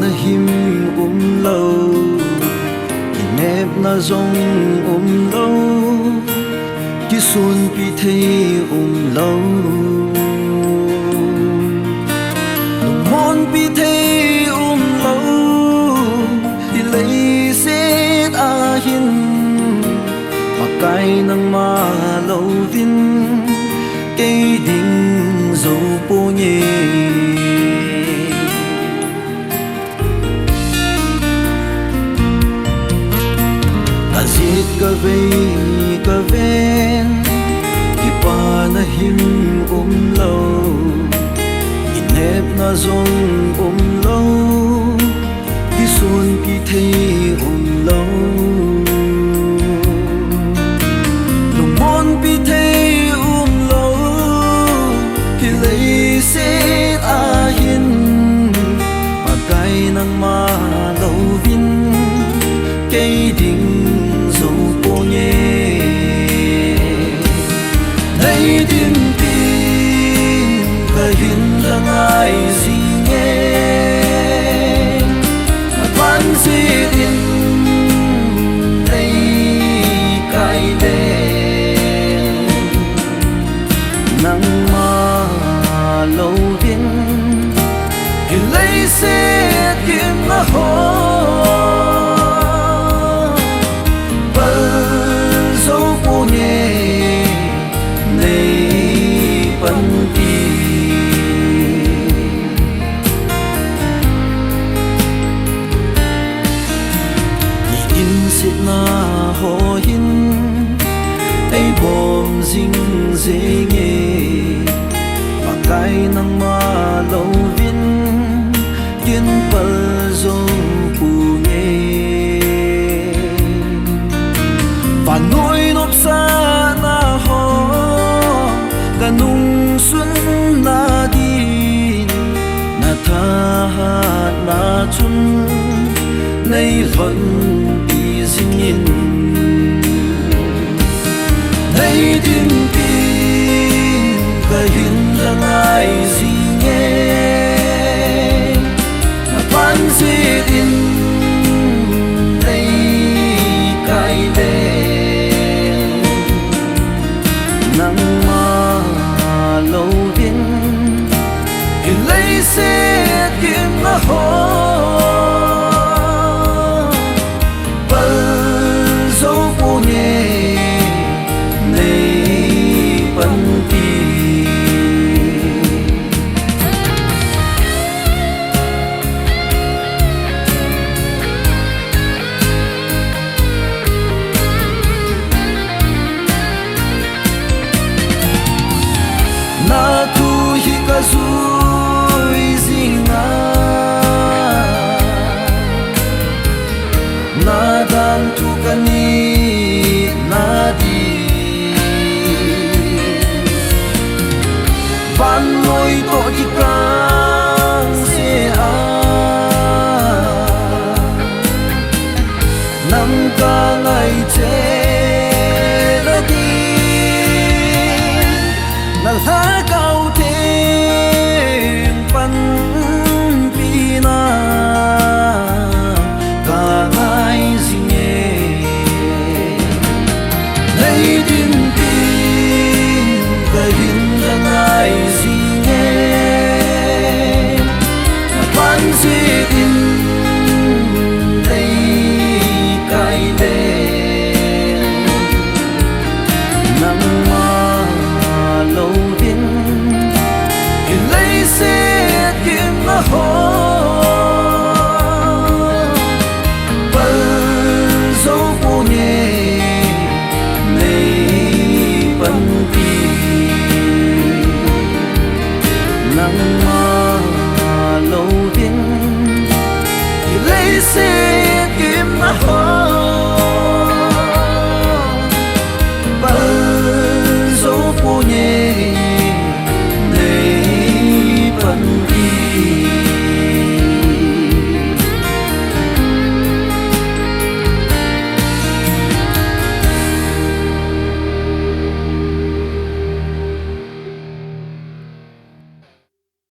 na him lâu nếp na rong lâu ki sun pi thei lâu mon pi thei lâu thì lấy xét a hin mà cái nang ma lâu vin cây đinh dấu po nhẹ Azit ka ven ki pa na him lâu inep na zong lâu ki sun ki thei lâu lung mon pi thei lâu ki lấy xét a hin mà cái nang ma lâu vin cây đinh lấy tin tin và hiện là ai gì nghe vẫn gì tin lấy cái đèn nắng mà lâu viên thì lấy xe kiếm nó hồ na ho hin ai bom jing je nge pa kai nang ma lo vin kin pal zo pu nge và nỗi nộp xa na ho cả nung xuân na đi na tha na chun nay vẫn in lấy tin tin và hiện là ai gì nghe mà vẫn gì tin lấy cái đèn nắng mà lâu viên thì lấy xe kiếm nó hồ na tu hi ka zui zinga na dan tu ka ni na di van noi to di kang se a nang ka ngai che na di na tha cao thêm phân pina cả hai gì nhé lấy tin tin cái hình là ai gì nhé bán gì tin lấy cái đèn nắng mà lâu viên thì lấy xe kiếm nó hồ bờ dấu vô nhẹ này vẫn đi nắng mà lâu viên thì lấy xe kiếm nó hồ